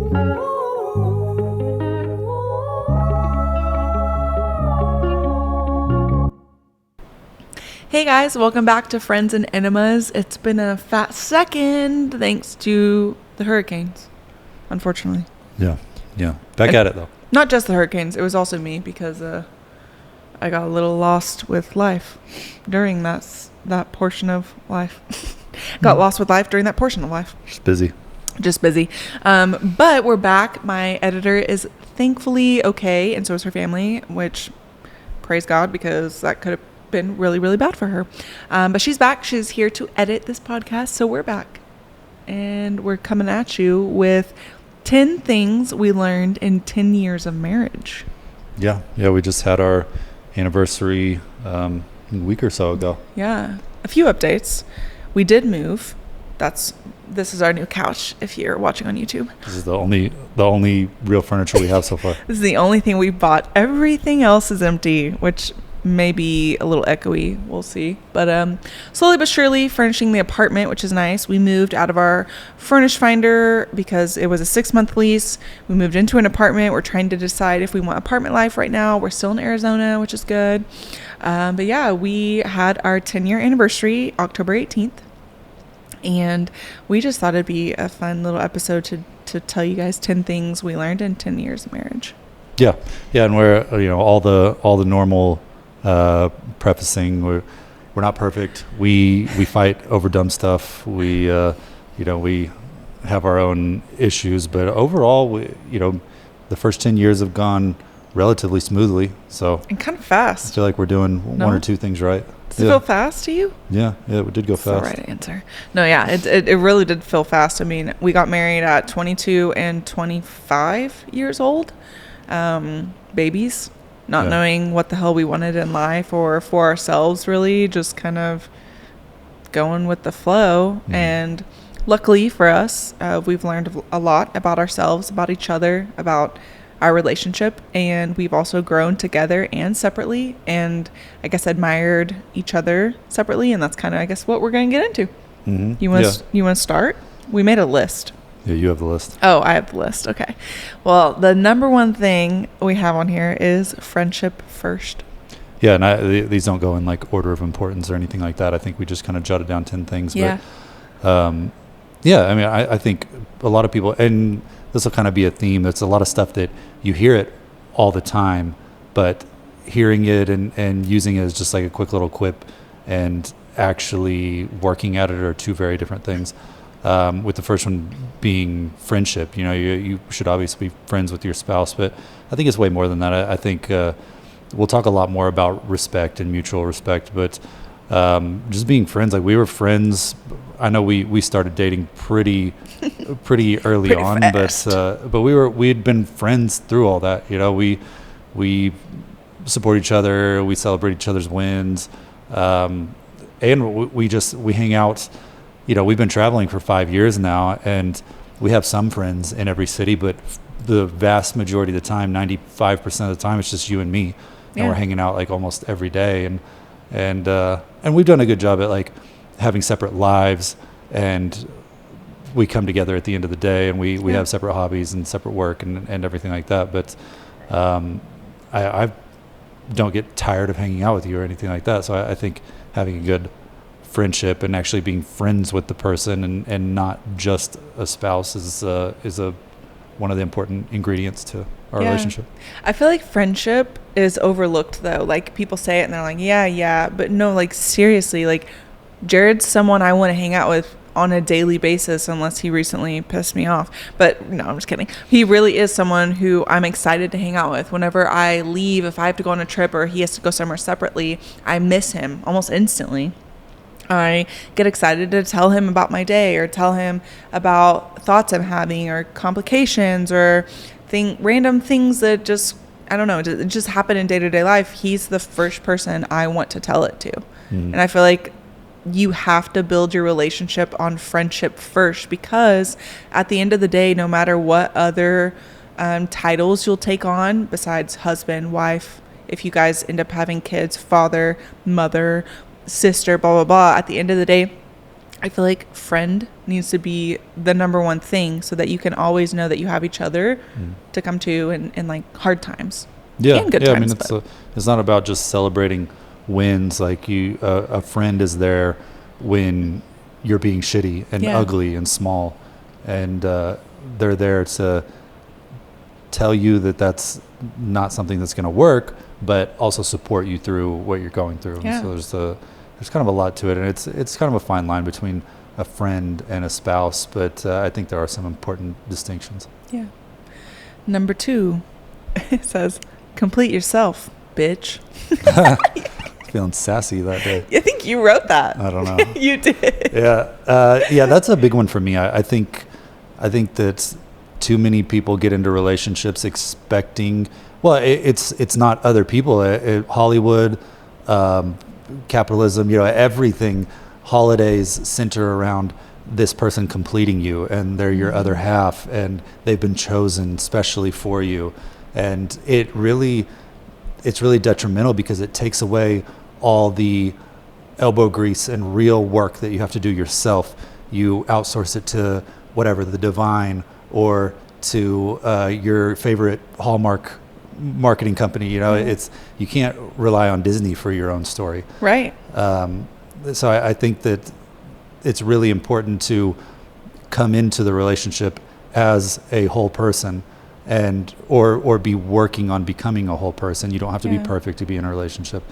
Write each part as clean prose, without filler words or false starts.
Hey guys, welcome back to Friends and Enemas. It's been a fat second thanks to the hurricanes, unfortunately. Yeah. Back at it though. Not just the hurricanes, it was also me because I got a little lost with life during that portion of life. Got lost with life during that portion of life. Just busy. But we're back. My editor is thankfully okay, and so is her family, which praise God, because that could have been really, really bad for her. But she's back. She's here to edit this podcast, so we're back. And we're coming at you with 10 things we learned in 10 years of marriage. Yeah, we just had our anniversary a week or so ago. Yeah, a few updates. We did move. This is our new couch if you're watching on YouTube. This is the only real furniture we have so far. This is the only thing we bought. Everything else is empty, which may be a little echoey. We'll see. But slowly but surely furnishing the apartment, which is nice. We moved out of our furnish finder because it was a 6-month lease. We moved into an apartment. We're trying to decide if we want apartment life right now. We're still in Arizona, which is good. But yeah, we had our 10-year anniversary October 18th. And we just thought it'd be a fun little episode to tell you guys 10 things we learned in 10 years of marriage. Yeah, and we're all the normal prefacing. We're not perfect. We fight over dumb stuff. We we have our own issues, but overall, the first 10 years have gone relatively smoothly. So and kind of fast. I feel like we're doing one or two things right. Does it feel fast to you? Yeah, it did go fast. That's the right answer. No, yeah, it really did feel fast. I mean, we got married at 22 and 25 years old. Babies, not knowing what the hell we wanted in life or for ourselves, really, just kind of going with the flow. Mm-hmm. And luckily for us, we've learned a lot about ourselves, about each other, about our relationship, and we've also grown together and separately, and I guess admired each other separately, and that's kind of, I guess, what we're going to get into. Mm-hmm. You want to start? We made a list. Yeah, you have the list. Oh, I have the list. Okay. Well, the number one thing we have on here is friendship first. Yeah, and these don't go in like order of importance or anything like that. I think we just kind of jotted down 10 things. Yeah. But, I mean, I think a lot of people, and this will kind of be a theme. It's a lot of stuff that you hear it all the time, but hearing it and using it as just like a quick little quip and actually working at it are two very different things. With the first one being friendship, you should obviously be friends with your spouse, but I think it's way more than that. I think we'll talk a lot more about respect and mutual respect, but just being friends. Like, we were friends. I know we started dating pretty early on, fast. but we had been friends through all that. We support each other, we celebrate each other's wins, and we hang out. We've been traveling for 5 years now, and we have some friends in every city, but the vast majority of the time, 95% of the time, it's just you and me, and we're hanging out like almost every day, and we've done a good job at like having separate lives, and we come together at the end of the day, and we have separate hobbies and separate work and everything like that. But I don't get tired of hanging out with you or anything like that. So I think having a good friendship and actually being friends with the person and not just a spouse is one of the important ingredients to our relationship. I feel like friendship is overlooked though. Like, people say it and they're like, yeah, but no, like, seriously, like, Jared's someone I want to hang out with on a daily basis, unless he recently pissed me off. But no, I'm just kidding. He really is someone who I'm excited to hang out with. Whenever I leave, if I have to go on a trip or he has to go somewhere separately, I miss him almost instantly. I get excited to tell him about my day or tell him about thoughts I'm having or complications or random things that just, I don't know, it just happen in day-to-day life. He's the first person I want to tell it to. And I feel like you have to build your relationship on friendship first, because at the end of the day, no matter what other titles you'll take on besides husband, wife, if you guys end up having kids, father, mother, sister, blah, blah, blah, at the end of the day, I feel like friend needs to be the number one thing so that you can always know that you have each other to come to in like hard times. Yeah, And good yeah. times, I mean, it's not about just celebrating wins. Like a friend is there when you're being shitty and ugly and small, and they're there to tell you that that's not something that's going to work, but also support you through what you're going through. Yeah. So there's kind of a lot to it, and it's kind of a fine line between a friend and a spouse, but I think there are some important distinctions. Yeah. Number 2, it says, complete yourself, bitch. Feeling sassy that day. I think you wrote that. I don't know. You did. Yeah, that's a big one for me. I think that too many people get into relationships expecting. Well, it's not other people. Hollywood, capitalism, everything. Holidays center around this person completing you, and they're your other half, and they've been chosen specially for you, and it's really detrimental because it takes away all the elbow grease and real work that you have to do yourself. You outsource it to whatever, the divine, or to your favorite Hallmark marketing company. It's, you can't rely on Disney for your own story. Right. So I think that it's really important to come into the relationship as a whole person, and or be working on becoming a whole person. You don't have to be perfect to be in a relationship,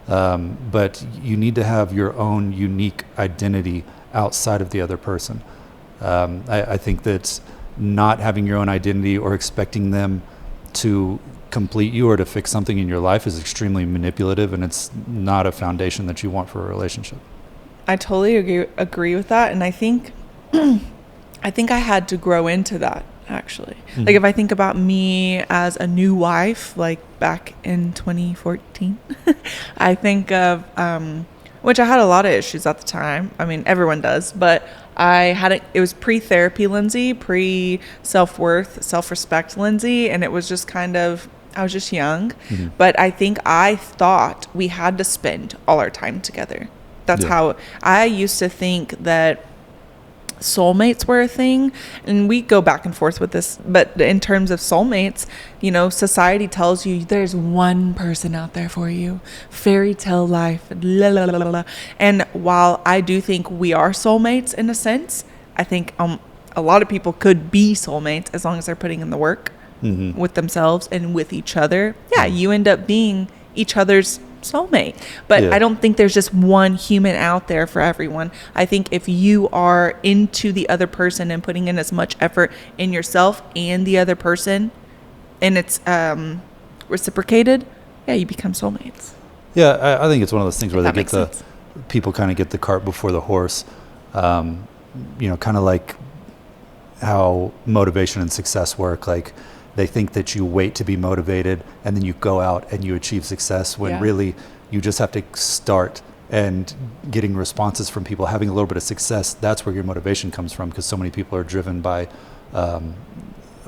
but you need to have your own unique identity outside of the other person. I think that not having your own identity or expecting them to complete you or to fix something in your life is extremely manipulative, and it's not a foundation that you want for a relationship. I totally agree with that, and I think I had to grow into that, actually. Mm-hmm. Like if I think about me as a new wife, like back in 2014, I think of which I had a lot of issues at the time. I mean, everyone does, but it was pre-therapy Lindsay, pre-self-worth, self-respect Lindsay, and it was just I was just young, but I think I thought we had to spend all our time together. That's how I used to think that soulmates were a thing, and we go back and forth with this, but in terms of soulmates, society tells you there's one person out there for you, fairy tale life, la la la la. And while I do think we are soulmates in a sense, I think a lot of people could be soulmates as long as they're putting in the work with themselves and with each other. You end up being each other's soulmate, but I don't think there's just one human out there for everyone. I think if you are into the other person and putting in as much effort in yourself and the other person, and it's reciprocated, you become soulmates. I think it's one of those things where people kind of get the cart before the horse. Kind of like how motivation and success work. Like they think that you wait to be motivated and then you go out and you achieve success, when really you just have to start, and getting responses from people, having a little bit of success, that's where your motivation comes from, because so many people are driven by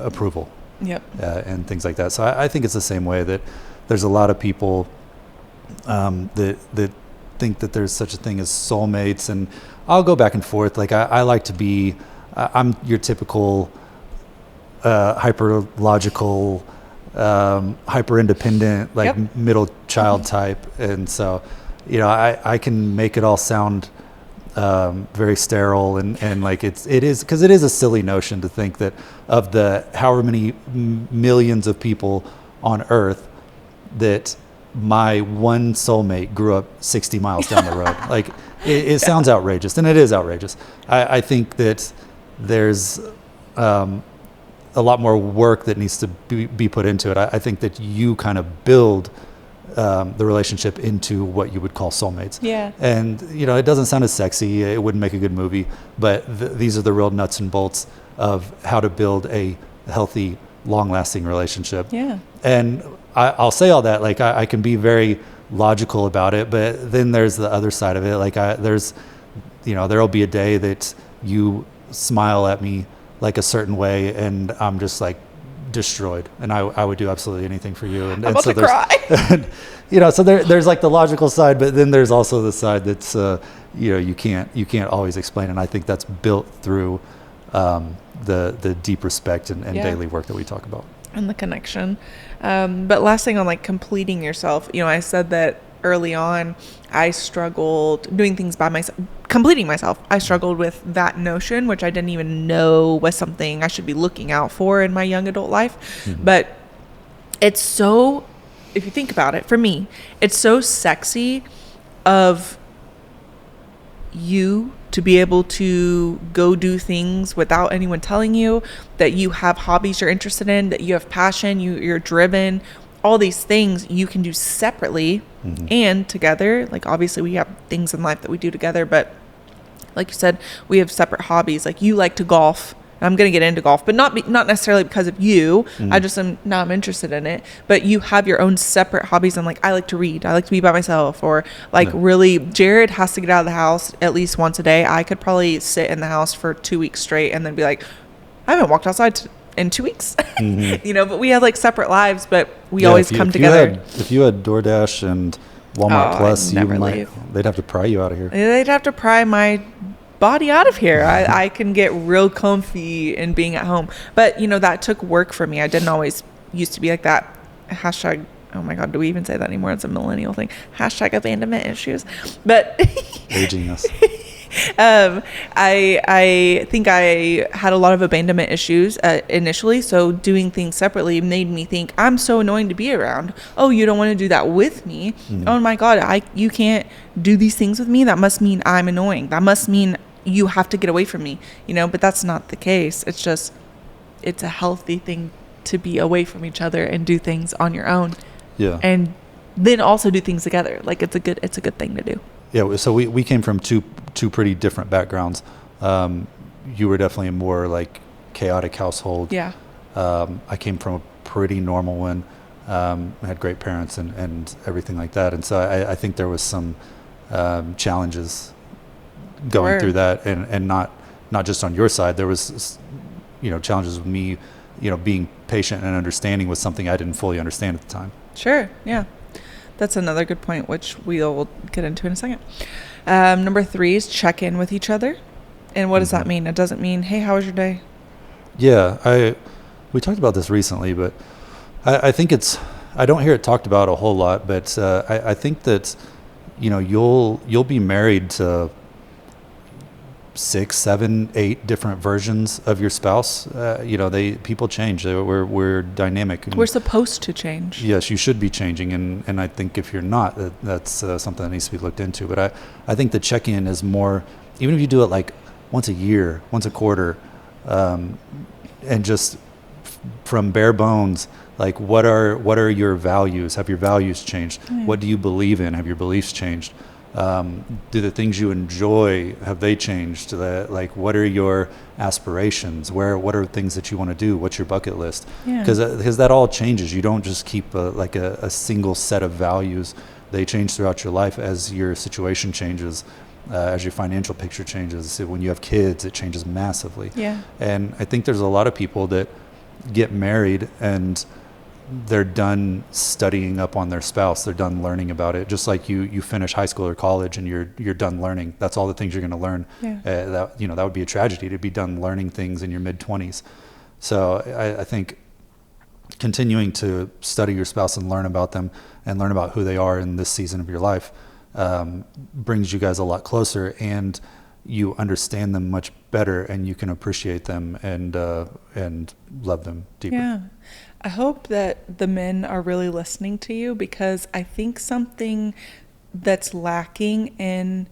approval and things like that. So I think it's the same way, that there's a lot of people that think that there's such a thing as soulmates, and I'll go back and forth. Like I like to be, I'm your typical hyper logical, hyper independent, like middle child type, and so I can make it all sound very sterile, and like it is, because it is a silly notion to think that of the however many millions of people on Earth, that my one soulmate grew up 60 miles down the road. Like it sounds outrageous, and it is outrageous. I think that there's a lot more work that needs to be put into it. I think that you kind of build the relationship into what you would call soulmates. Yeah. And, it doesn't sound as sexy. It wouldn't make a good movie, but these are the real nuts and bolts of how to build a healthy, long-lasting relationship. Yeah. And I'll say all that, like I can be very logical about it, but then there's the other side of it. Like there'll be a day that you smile at me like a certain way, and I'm just like destroyed, and I would do absolutely anything for you. And, I'm and about so to there's, cry. so there's like the logical side, but then there's also the side that's, you can't always explain. And I think that's built through the deep respect and daily work that we talk about. And the connection. But last thing on like completing yourself, I said that early on, I struggled doing things by myself, completing myself. I struggled with that notion, which I didn't even know was something I should be looking out for in my young adult life. Mm-hmm. But it's so, if you think about it, for me, it's so sexy of you to be able to go do things without anyone telling you, that you have hobbies you're interested in, that you have passion, you're driven. All these things you can do separately mm-hmm. and together. Like obviously we have things in life that we do together, but like you said, we have separate hobbies. Like you like to golf. I'm going to get into golf, but not necessarily because of you. Mm-hmm. I'm interested in it, but you have your own separate hobbies. And like, I like to read. I like to be by myself, or like really Jared has to get out of the house at least once a day. I could probably sit in the house for 2 weeks straight and then be like, I haven't walked outside in 2 weeks, mm-hmm. But we have like separate lives, but we always come together. If you had DoorDash and Walmart Plus, they'd have to pry you out of here. They'd have to pry my body out of here. I can get real comfy in being at home, but that took work for me. I didn't always used to be like that. Hashtag, oh my God, do we even say that anymore? It's a millennial thing. Hashtag abandonment issues. But aging us. I think I had a lot of abandonment issues initially. So doing things separately made me think I'm so annoying to be around. Oh, you don't want to do that with me? Mm-hmm. Oh my God, you can't do these things with me. That must mean I'm annoying. That must mean you have to get away from me, but that's not the case. It's just, it's a healthy thing to be away from each other and do things on your own. Yeah. And then also do things together. Like it's a good thing to do. Yeah. So we came from two pretty different backgrounds. You were definitely a more like chaotic household. Yeah. I came from a pretty normal one. I had great parents and everything like that. And so I think there was some challenges going through that, and not just on your side. There was challenges with me being patient and understanding was something I didn't fully understand at the time. Sure. Yeah, that's another good point, which we'll get into in a second. Number 3 is check in with each other. And what does that mean? It doesn't mean, hey, how was your day? Yeah, we talked about this recently, but I think I don't hear it talked about a whole lot, but I think that you'll be married to 6, 7, 8 different versions of your spouse. People change. We're dynamic. We're supposed to change. Yes, you should be changing, and I think if you're not, that's something that needs to be looked into. But I think the check-in is more, even if you do it like once a year, once a quarter, and just from bare bones, like what are your values? Have your values changed? Mm. What do you believe in? Have your beliefs changed? Do the things you enjoy, have they changed? Like, what are your aspirations? What are things that you want to do? What's your bucket list? Because that all changes. You don't just keep a single set of values. They change throughout your life as your situation changes, as your financial picture changes. When you have kids, it changes massively. Yeah. And I think there's a lot of people that get married and they're done studying up on their spouse. They're done learning about it. Just like you finish high school or college and you're done learning. That's all the things you're going to learn. Yeah. That would be a tragedy to be done learning things in your mid-20s. So I think continuing to study your spouse and learn about them and learn about who they are in this season of your life brings you guys a lot closer, and you understand them much better, and you can appreciate them and love them deeper. Yeah. I hope that the men are really listening to you, because I think something that's lacking in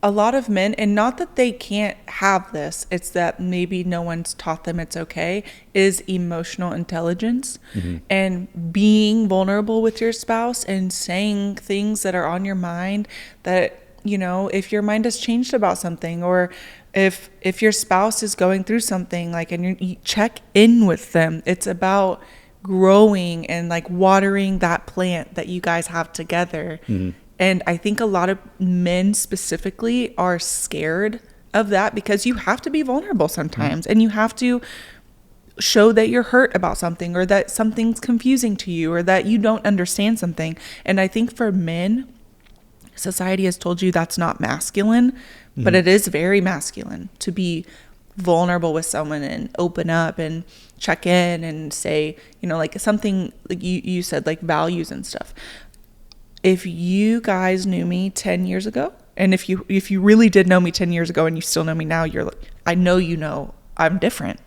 a lot of men, and not that they can't have this, it's that maybe no one's taught them it's okay, is emotional intelligence. Mm-hmm. And being vulnerable with your spouse and saying things that are on your mind, that, if your mind has changed about something, or if your spouse is going through something, like, and you check in with them. It's about growing and like watering that plant that you guys have together. Mm-hmm. And I think a lot of men specifically are scared of that, because you have to be vulnerable sometimes, mm-hmm. and you have to show that you're hurt about something, or that something's confusing to you, or that you don't understand something. And I think for men, society has told you that's not masculine, but it is very masculine to be vulnerable with someone and open up and check in and say, you know, like something like you said, like values and stuff. If you guys knew me 10 years ago, and if you really did know me 10 years ago and you still know me now, you're like, I know, you know, I'm different.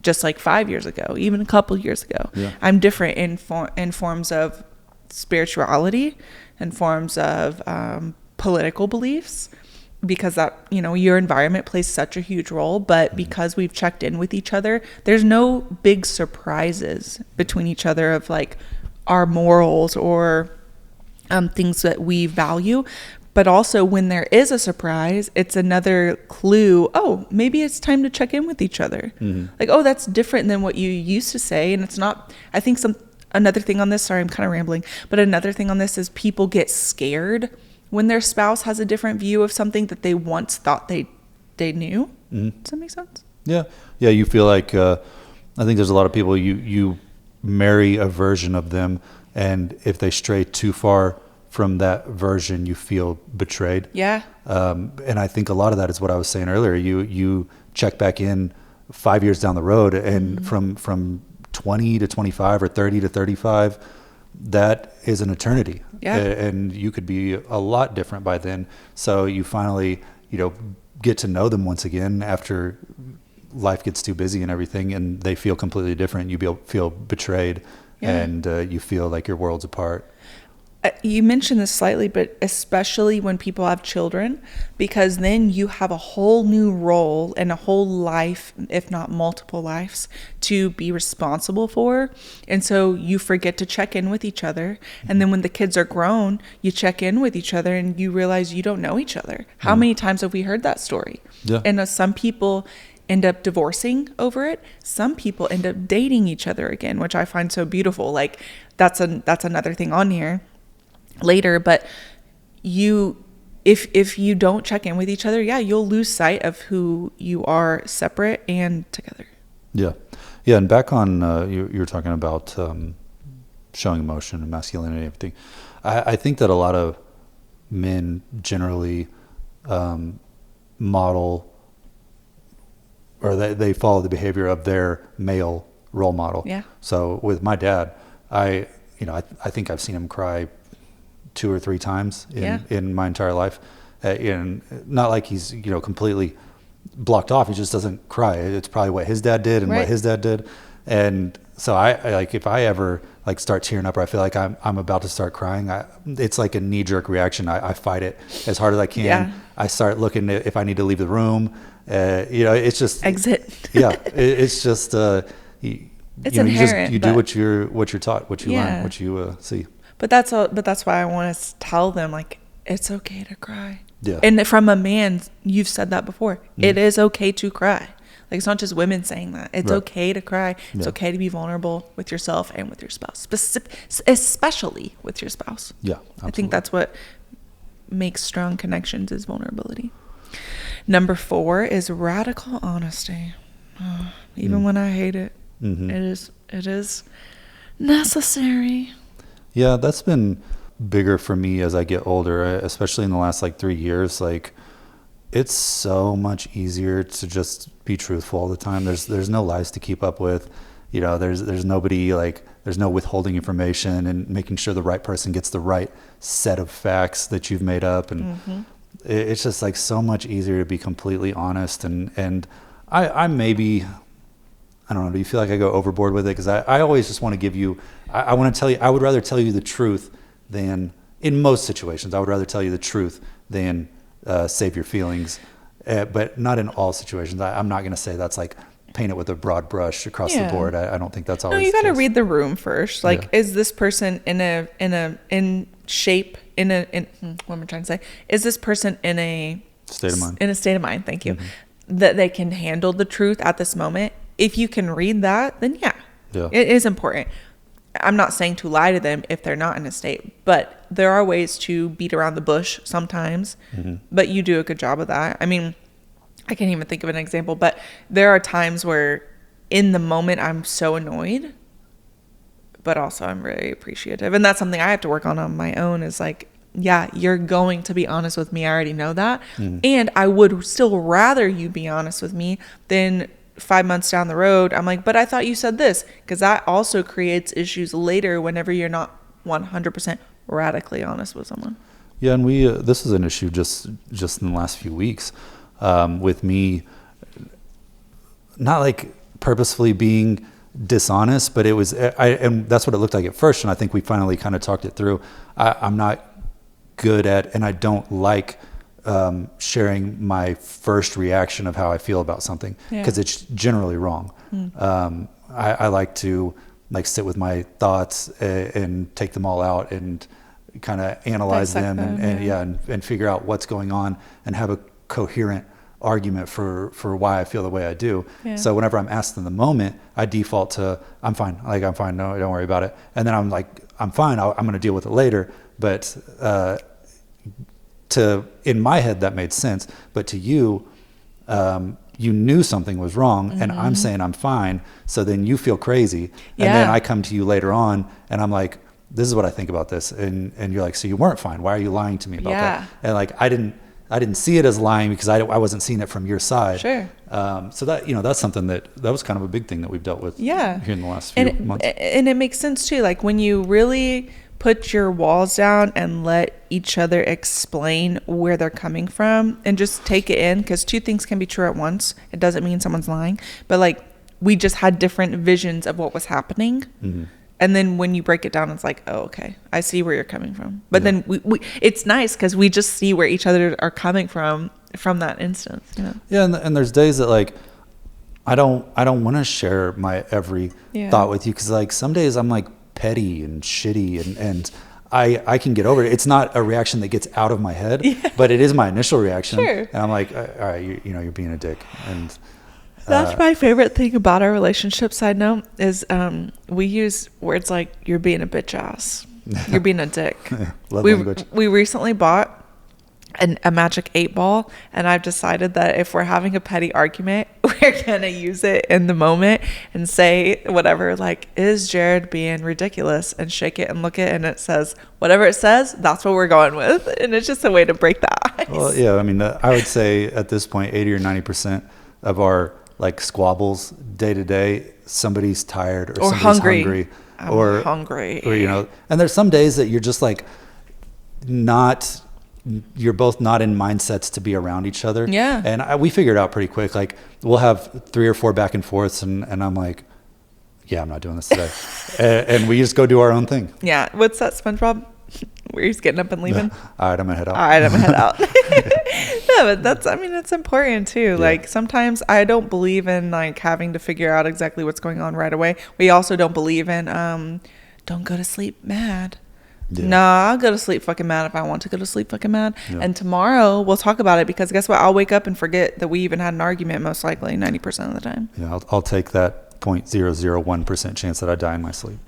Just like 5 years ago, even a couple years ago, I'm different in forms of spirituality, in forms of political beliefs, because that, you know, your environment plays such a huge role. But because we've checked in with each other, there's no big surprises between each other of like our morals or things that we value. But also when there is a surprise, it's another clue. Oh, maybe it's time to check in with each other. Like, oh, that's different than what you used to say. And it's not, I think another thing on this, sorry, I'm kind of rambling, but another thing on this is people get scared when their spouse has a different view of something that they once thought they knew. Does that make sense? Yeah. Yeah. You feel like, I think there's a lot of people, you marry a version of them, and if they stray too far from that version, you feel betrayed. Yeah. And I think a lot of that is what I was saying earlier. You check back in 5 years down the road, and from 20 to 25 or 30 to 35, that is an eternity. Yeah. And you could be a lot different by then. So you finally, you know, get to know them once again after life gets too busy and everything, and they feel completely different. You feel betrayed, and you feel like your world's apart. You mentioned this slightly, but especially when people have children, because then you have a whole new role and a whole life, if not multiple lives, to be responsible for. And so you forget to check in with each other. And then when the kids are grown, you check in with each other and you realize you don't know each other. How many times have we heard that story? Yeah. And some people end up divorcing over it. Some people end up dating each other again, which I find so beautiful. Like that's another thing on here later. But if you don't check in with each other, you'll lose sight of who you are separate and together. Yeah. And back on you were talking about showing emotion and masculinity and everything. I think that a lot of men generally model, or they follow the behavior of their male role model. Yeah. So with my dad, I think I've seen him cry 2 or 3 times in my entire life. And not like he's, completely blocked off. He just doesn't cry. It's probably what his dad did and what his dad did. And so I like, if I ever like start tearing up, or I feel like I'm about to start crying, it's like a knee-jerk reaction. I fight it as hard as I can. Yeah. I start looking at if I need to leave the room. It's just exit. It's just it's inherent. You do what you're taught, what you learn, what you see. But that's why I want to tell them, like, it's okay to cry. Yeah. And from a man, you've said that before. It is okay to cry. Like, it's not just women saying that. It's okay to cry. It's okay to be vulnerable with yourself and with your spouse, especially with your spouse. Yeah, absolutely. I think that's what makes strong connections, is vulnerability. Number 4 is radical honesty. Even when I hate it, it is necessary. Yeah, that's been bigger for me as I get older, especially in the last 3 years. Like, it's so much easier to just be truthful all the time. There's no lies to keep up with. There's nobody, there's no withholding information and making sure the right person gets the right set of facts that you've made up. And it's just so much easier to be completely honest. And I maybe, I don't know, do you feel like I go overboard with it? Because I always just want to give you, I want to tell you, I would rather tell you the truth than, in most situations, I would rather tell you the truth than save your feelings. But not in all situations. I'm not going to say that's paint it with a broad brush across the board. I don't think that's always No, you got to read the room first. Is this person in shape, what am I trying to say? Is this person in a state of mind? In a state of mind, thank you. That they can handle the truth at this moment. If you can read that, then it is important. I'm not saying to lie to them if they're not in a state, but there are ways to beat around the bush sometimes, but you do a good job of that. I mean, I can't even think of an example, but there are times where in the moment I'm so annoyed, but also I'm very appreciative. And that's something I have to work on my own, is like, yeah, you're going to be honest with me. I already know that. And I would still rather you be honest with me than 5 months down the road, I'm like, but I thought you said this, because that also creates issues later whenever you're not 100% radically honest with someone. Yeah, and this is an issue just in the last few weeks, with me not like purposefully being dishonest, but it was and that's what it looked like at first, and I think we finally kind of talked it through. I'm not good at, and I don't like sharing my first reaction of how I feel about something, because it's generally wrong. I like to like sit with my thoughts and take them all out and kind of analyze them and figure out what's going on and have a coherent argument for why I feel the way I do. So whenever I'm asked in the moment, I default to I'm fine, no, don't worry about it, and then I'm like, I'm fine, I'm going to deal with it later. But in my head that made sense, but to you, you knew something was wrong, and I'm saying I'm fine, so then you feel crazy, and then I come to you later on and I'm like, this is what I think about this, and you're like, so you weren't fine, why are you lying to me about that? And like, I didn't see it as lying because I wasn't seeing it from your side. So that, that's something that was kind of a big thing that we've dealt with here in the last few months. And it makes sense too, like when you really put your walls down and let each other explain where they're coming from and just take it in, because two things can be true at once. It doesn't mean someone's lying, but like we just had different visions of what was happening. And then when you break it down, it's like, oh, okay, I see where you're coming from. But then we it's nice because we just see where each other are coming from that instance. Yeah, and there's days that like I don't want to share my every thought with you, because like some days I'm like petty and shitty, and I can get over it. It's not a reaction that gets out of my head, but it is my initial reaction. And I'm like, all right, you're being a dick. And that's my favorite thing about our relationship, side note, is we use words like you're being a bitch ass, you're being a dick. We recently bought a magic 8-ball, and I've decided that if we're having a petty argument, we're gonna use it in the moment and say whatever, like, is Jared being ridiculous, and shake it and look it, and it says whatever it says, that's what we're going with. And it's just a way to break the ice. Well, yeah, I mean, I would say at this point 80 or 90% of our like squabbles day to day, somebody's tired or somebody's hungry. I'm hungry. Or and there's some days that you're just like you're both not in mindsets to be around each other. And we figured out pretty quick, like we'll have 3 or 4 back and forths, and I'm like, I'm not doing this today. and we just go do our own thing. What's that SpongeBob where he's getting up and leaving? All right, I'm gonna head out. But it's important too. Like sometimes I don't believe in like having to figure out exactly what's going on right away. We also don't believe in don't go to sleep mad. I'll go to sleep fucking mad if I want to go to sleep fucking mad. And tomorrow we'll talk about it, because guess what? I'll wake up and forget that we even had an argument, most likely 90% of the time. I'll take that 0.001% chance that I die in my sleep.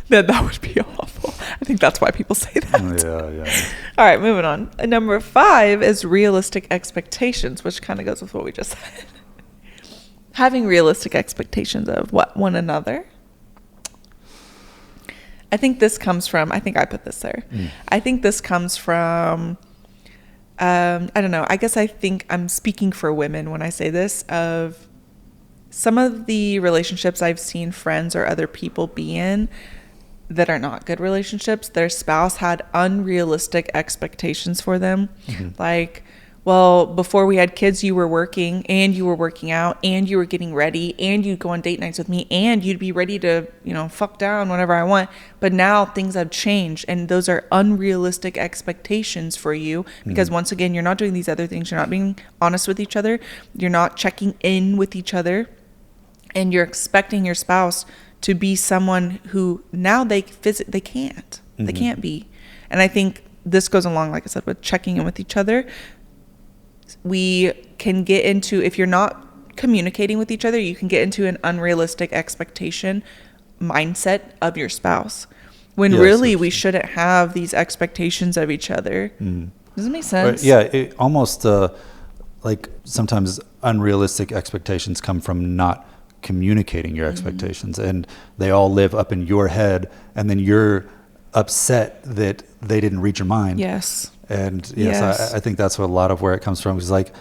That would be awful. I think that's why people say that. All right, moving on. Number 5 is realistic expectations, which kind of goes with what we just said. Having realistic expectations of one another. I think this comes from, I think I put this there. I think this comes from, I don't know. I guess I think I'm speaking for women when I say this, of some of the relationships I've seen friends or other people be in that are not good relationships. Their spouse had unrealistic expectations for them. Like, well, before we had kids, you were working and you were working out and you were getting ready and you'd go on date nights with me and you'd be ready to, fuck down whenever I want. But now things have changed, and those are unrealistic expectations for you, because once again, you're not doing these other things. You're not being honest with each other. You're not checking in with each other, and you're expecting your spouse to be someone who now they can't. They can't be. And I think this goes along, like I said, with checking in with each other. We can get into, if you're not communicating with each other, you can get into an unrealistic expectation mindset of your spouse, when really we shouldn't have these expectations of each other. Does it make sense? It almost like sometimes unrealistic expectations come from not communicating your expectations, and they all live up in your head, and then you're upset that they didn't read your mind. Yes. And yes. I think that's what a lot of where it comes from is like,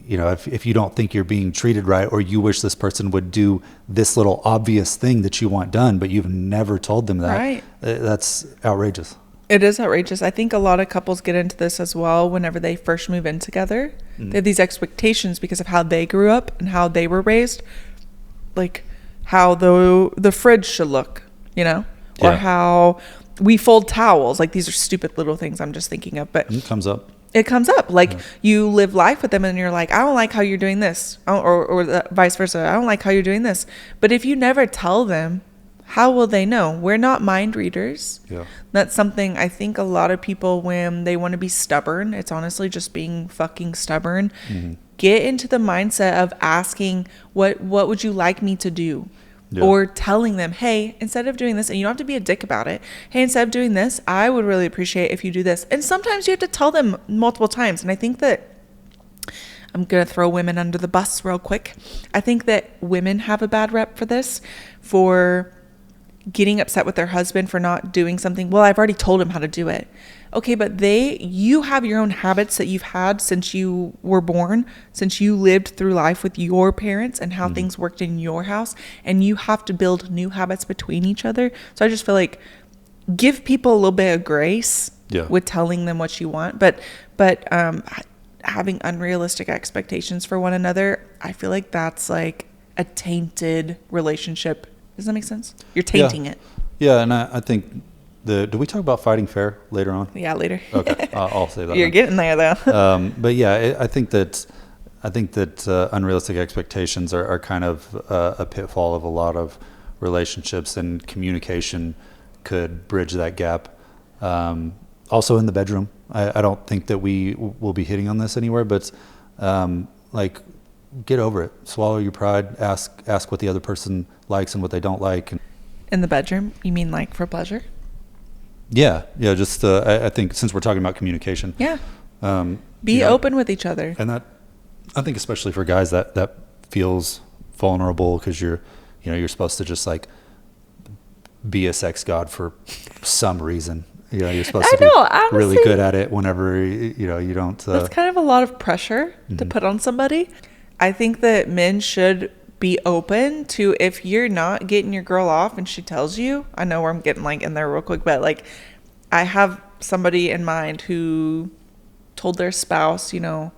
you know, if you don't think you're being treated right, or you wish this person would do this little obvious thing that you want done, but you've never told them that, right, that's outrageous. It is outrageous. I think a lot of couples get into this as well whenever they first move in together. They have these expectations because of how they grew up and how they were raised, like how the fridge should look, you know, or how we fold towels. Like, these are stupid little things I'm just thinking of, but it comes up. Like, you live life with them and you're like, I don't like how you're doing this, or the vice versa. I don't like how you're doing this. But if you never tell them, how will they know? We're not mind readers. Yeah. That's something I think a lot of people, when they want to be stubborn, it's honestly just being fucking stubborn. Get into the mindset of asking, what would you like me to do? Yeah. Or telling them, hey, instead of doing this, and you don't have to be a dick about it, hey, instead of doing this, I would really appreciate if you do this. And sometimes you have to tell them multiple times. And I think that I'm going to throw women under the bus real quick. I think that women have a bad rep for this, for getting upset with their husband for not doing something. Well, I've already told him how to do it. Okay, but you have your own habits that you've had since you were born, since you lived through life with your parents and how things worked in your house, and you have to build new habits between each other. So I just feel like give people a little bit of grace with telling them what you want, but having unrealistic expectations for one another, I feel like that's like a tainted relationship. Does that make sense? You're tainting it. Yeah, and I think do we talk about fighting fair later on? Yeah, later. Okay, I'll say that. You're getting there though. But yeah, I think that unrealistic expectations are kind of a pitfall of a lot of relationships, and communication could bridge that gap. Also in the bedroom, I don't think that we will be hitting on this anywhere, but like, get over it. Swallow your pride. Ask what the other person likes and what they don't like. In the bedroom, you mean like for pleasure? Yeah. Just I think since we're talking about communication. Yeah. Be open with each other. And that, I think, especially for guys, that feels vulnerable, because you're supposed to just like be a sex god for some reason. You're supposed to be honestly, really good at it whenever you don't. That's kind of a lot of pressure to put on somebody. I think that men should be open to, if you're not getting your girl off and she tells you, I know where I'm getting like in there real quick, but like, I have somebody in mind who told their spouse, you're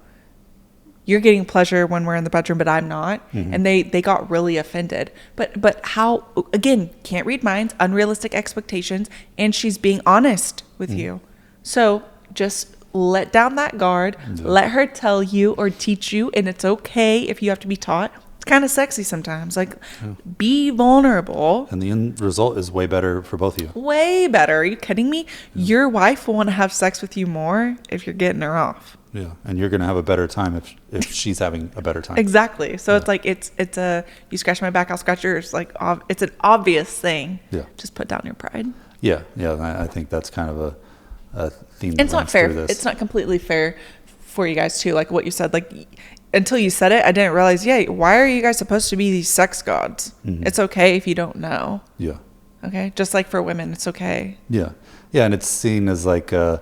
getting pleasure when we're in the bedroom, but I'm not. And they got really offended. But how, again, can't read minds, unrealistic expectations, and she's being honest with you. So just let down that guard, let her tell you or teach you, and it's okay if you have to be taught. It's kind of sexy sometimes. Like, be vulnerable. And the end result is way better for both of you. Way better. Are you kidding me? Your wife will want to have sex with you more if you're getting her off. Yeah, and you're going to have a better time if she's having a better time. Exactly. So it's like, it's a, you scratch my back, I'll scratch yours. Like, it's an obvious thing. Yeah. Just put down your pride. Yeah. I think that's kind of a theme. It's not fair. It's not completely fair for you guys too. Like what you said, like until you said it, I didn't realize, why are you guys supposed to be these sex gods? It's okay if you don't know. Yeah. Okay. Just like for women, it's okay. Yeah. Yeah. And it's seen as like I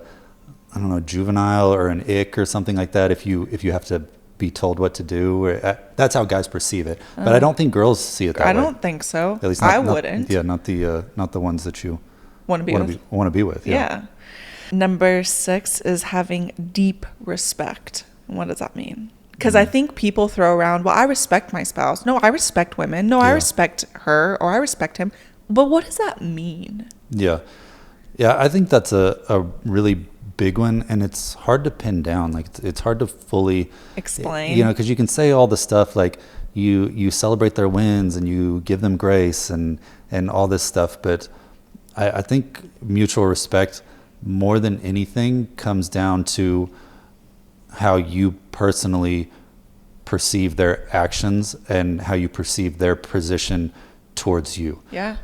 don't know, juvenile or an ick or something like that. If you have to be told what to do, or, that's how guys perceive it. But I don't think girls see it that way. I don't think so. At least I wouldn't. Yeah. Not the ones that you want to be with. Yeah. Number 6 is having deep respect. What does that mean? Because I think people throw around, well, I respect my spouse. No, I respect women. No, I respect her, or I respect him. But what does that mean? Yeah. Yeah, I think that's a really big one, and it's hard to pin down. Like, it's hard to fully explain. Because you can say all the stuff like you celebrate their wins and you give them grace and all this stuff. But I think mutual respect, more than anything, comes down to how you personally perceive their actions and how you perceive their position towards you. Yeah.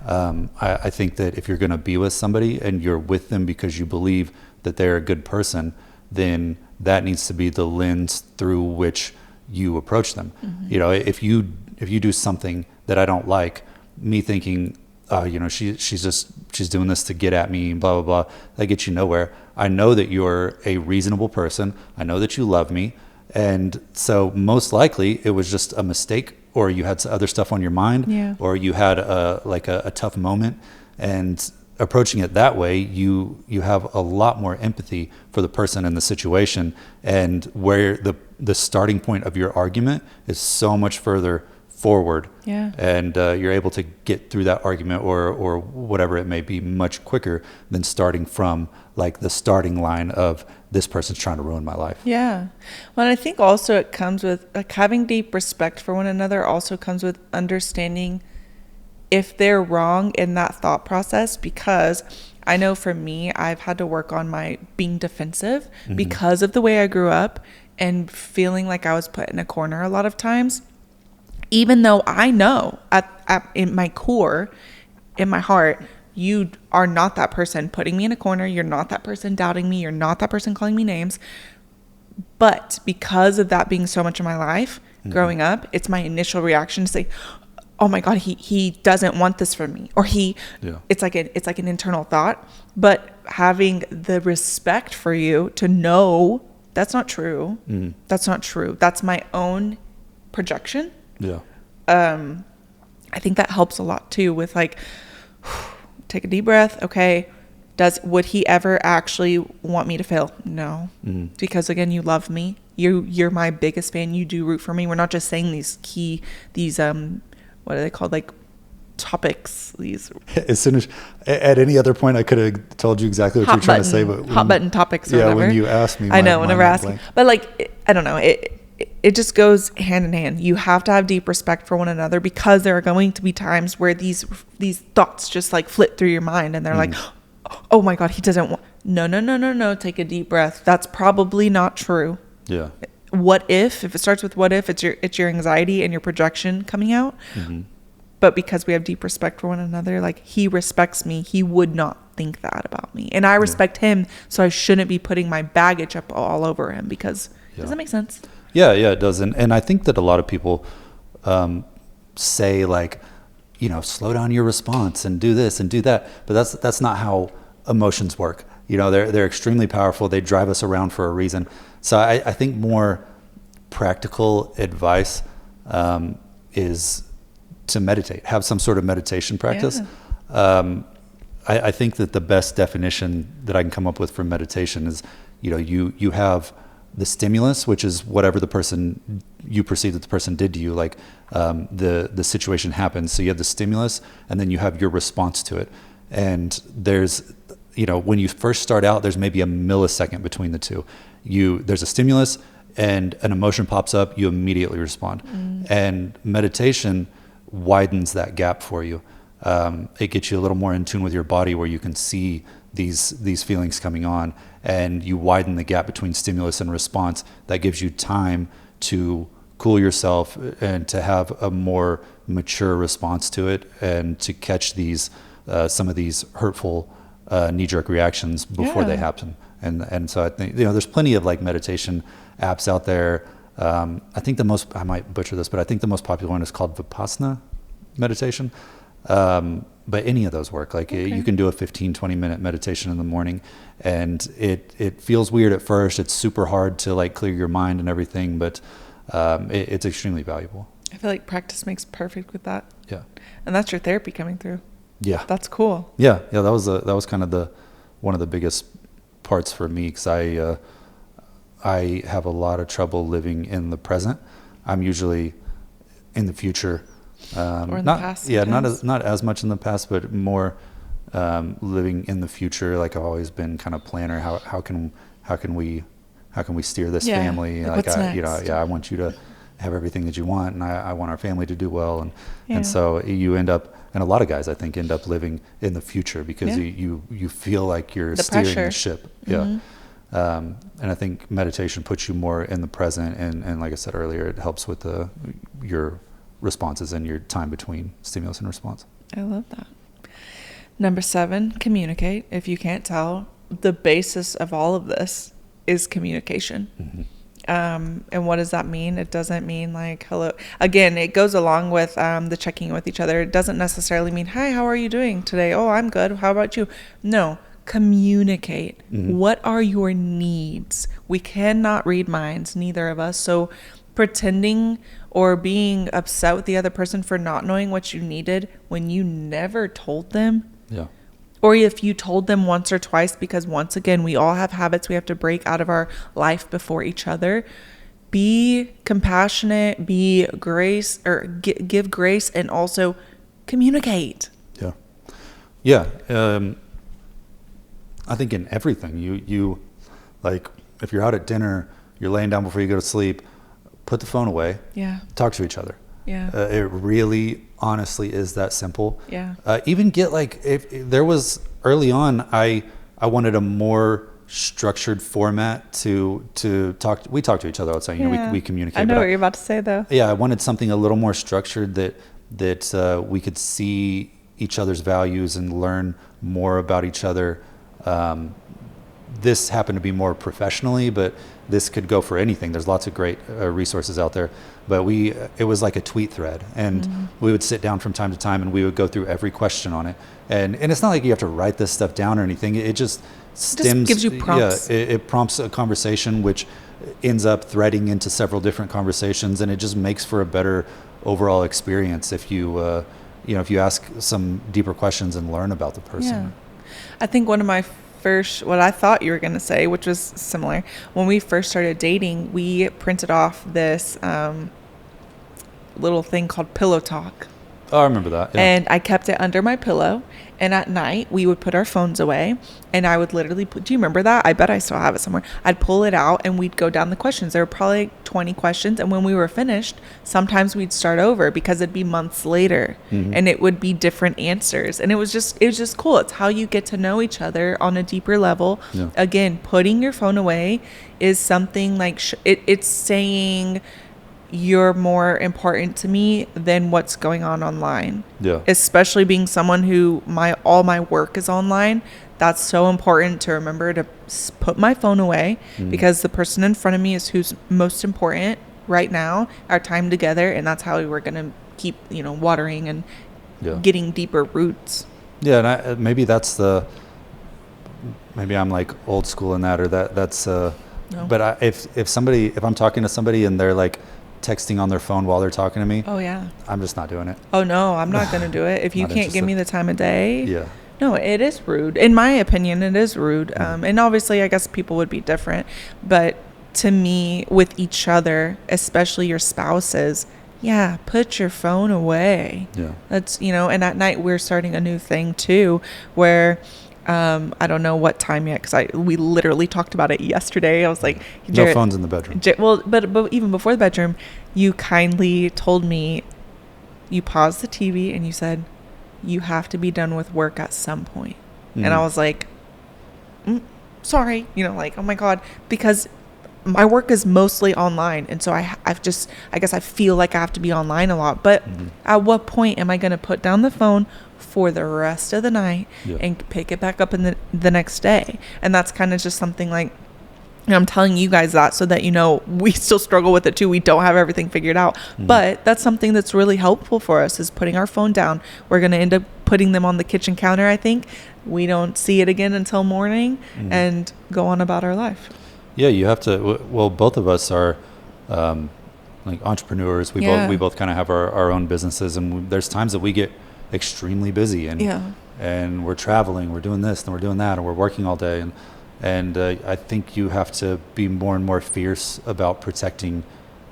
I think that if you're going to be with somebody and you're with them because you believe that they're a good person, then that needs to be the lens through which you approach them. You know, if you do something that I don't like, me thinking, oh, you know, she's doing this to get at me, blah, blah, blah, that gets you nowhere. I know that you're a reasonable person. I know that you love me. And so most likely it was just a mistake, or you had other stuff on your mind, or you had a tough moment. And approaching it that way, you have a lot more empathy for the person and the situation, and where the starting point of your argument is so much further forward. And you're able to get through that argument or whatever it may be much quicker than starting from like the starting line of this person's trying to ruin my life. Well, and I think also it comes with like having deep respect for one another, also comes with understanding if they're wrong in that thought process, because I know for me, I've had to work on my being defensive because of the way I grew up and feeling like I was put in a corner a lot of times, even though I know in my core, in my heart, you are not that person putting me in a corner. You're not that person doubting me. You're not that person calling me names. But because of that being so much of my life growing up, it's my initial reaction to say, oh my God, he doesn't want this from me. Or it's like an internal thought. But having the respect for you to know that's not true. That's not true. That's my own projection. I think that helps a lot too with like, take a deep breath. Okay. Would he ever actually want me to fail? No. Because again, you love me. You're my biggest fan. You do root for me. We're not just saying these what are they called? Like topics. These. As soon as at any other point, I could have told you exactly what you're trying to say, but hot button topics. Or whatever. When you asked me, I know whenever asking, but like I don't know. It just goes hand in hand. You have to have deep respect for one another, because there are going to be times where these thoughts just like flit through your mind, and they're like, oh my God, he doesn't want. No. Take a deep breath. That's probably not true. What if it starts with what if, it's your anxiety and your projection coming out. But because we have deep respect for one another, like he respects me, he would not think that about me, and I respect him, so I shouldn't be putting my baggage up all over him. Because does that make sense? Yeah, it does. And I think that a lot of people say like, you know, slow down your response and do this and do that. But that's not how emotions work. You know, they're extremely powerful. They drive us around for a reason. So I think more practical advice is to meditate, have some sort of meditation practice. I think that the best definition that I can come up with for meditation is, you know, you have the stimulus, which is whatever you perceive that the person did to you, like the situation happens. So you have the stimulus, and then you have your response to it. And there's, you know, when you first start out, there's maybe a millisecond between the two. There's a stimulus and an emotion pops up, you immediately respond. And meditation widens that gap for you. It gets you a little more in tune with your body, where you can see these feelings coming on, and you widen the gap between stimulus and response. That gives you time to cool yourself and to have a more mature response to it, and to catch some of these hurtful knee-jerk reactions before they happen. And so I think, you know, there's plenty of like meditation apps out there. I think I might butcher this, but I think the most popular one is called Vipassana meditation. But any of those work. Like you can do a 15-20 minute meditation in the morning, and it feels weird at first. It's super hard to like clear your mind and everything, but it's extremely valuable. I feel like practice makes perfect with that. Yeah. And that's your therapy coming through. Yeah. That's cool. Yeah. That was kind of one of the biggest parts for me, because I have a lot of trouble living in the present. I'm usually in the future. Or in the past. Yeah, not as much in the past, but more living in the future. Like I've always been kind of planner. How can we steer this family? Like what's next? You know, I want you to have everything that you want, and I want our family to do well, and so you end up, and a lot of guys I think end up living in the future, because you feel like you're steering the ship. And I think meditation puts you more in the present, and like I said earlier, it helps with your responses and your time between stimulus and response. I love that. Number 7, communicate. If you can't tell, the basis of all of this is communication. And what does that mean? It doesn't mean like hello. Again, it goes along with the checking with each other. It doesn't necessarily mean, hi, how are you doing today? Oh, I'm good. How about you? No, communicate. Mm-hmm. What are your needs? We cannot read minds, neither of us. So pretending or being upset with the other person for not knowing what you needed when you never told them. Yeah. Or if you told them once or twice, because once again, we all have habits we have to break out of our life before each other. Be compassionate, be grace, or give grace, and also communicate. Yeah. Yeah. I think in everything, you like, if you're out at dinner, you're laying down before you go to sleep, put the phone away. Yeah. Talk to each other. Yeah. It really, honestly, is that simple. Yeah. Even get like, if there was early on, I wanted a more structured format to talk. We talk to each other all the time. You know, we communicate. I know what you're about to say, though. Yeah, I wanted something a little more structured that we could see each other's values and learn more about each other. This happened to be more professionally, but this could go for anything. There's lots of great resources out there. But it was like a tweet thread, and we would sit down from time to time and we would go through every question on it. And it's not like you have to write this stuff down or anything. It just stems. Just gives you prompts. Yeah, it prompts a conversation, which ends up threading into several different conversations, and it just makes for a better overall experience if you if you ask some deeper questions and learn about the person. Yeah. I think one of my what I thought you were going to say, which was similar, when we first started dating, we printed off this little thing called Pillow Talk. Oh, I remember that. Yeah. And I kept it under my pillow. And at night, we would put our phones away. And I would literally do you remember that? I bet I still have it somewhere. I'd pull it out and we'd go down the questions. There were probably like 20 questions. And when we were finished, sometimes we'd start over because it'd be months later. Mm-hmm. And it would be different answers. And it was just cool. It's how you get to know each other on a deeper level. Yeah. Again, putting your phone away is something like it's saying you're more important to me than what's going on online. Yeah. Especially being someone who all my work is online. That's so important to remember to put my phone away because the person in front of me is who's most important right now, our time together. And that's how we're going to keep, watering and getting deeper roots. Yeah. And maybe maybe I'm like old school in that, or that's, no. But if I'm talking to somebody and they're like texting on their phone while they're talking to me. Oh yeah. I'm just not doing it. Oh no, I'm not going to do it. If you can't give me the time of day. Yeah. No, it is rude. In my opinion, it is rude. And obviously I guess people would be different, but to me, with each other, especially your spouses, yeah, put your phone away. Yeah. That's, and at night we're starting a new thing too, where I don't know what time yet because we literally talked about it yesterday. I was like, no phones in the bedroom. But even before the bedroom, you kindly told me, you paused the TV and you said, you have to be done with work at some point. And I was like, sorry, like, oh my God, because my work is mostly online. And so I guess I feel like I have to be online a lot. But at what point am I going to put down the phone for the rest of the night and pick it back up in the next day? And that's kind of just something like, I'm telling you guys that so that we still struggle with it too. We don't have everything figured out, but that's something that's really helpful for us, is putting our phone down. We're going to end up putting them on the kitchen counter. I think we don't see it again until morning and go on about our life. Yeah, you have to. Well, both of us are like entrepreneurs. We both kind of have our own businesses, and there's times that we get extremely busy, and we're traveling, we're doing this and we're doing that, and we're working all day, and I think you have to be more and more fierce about protecting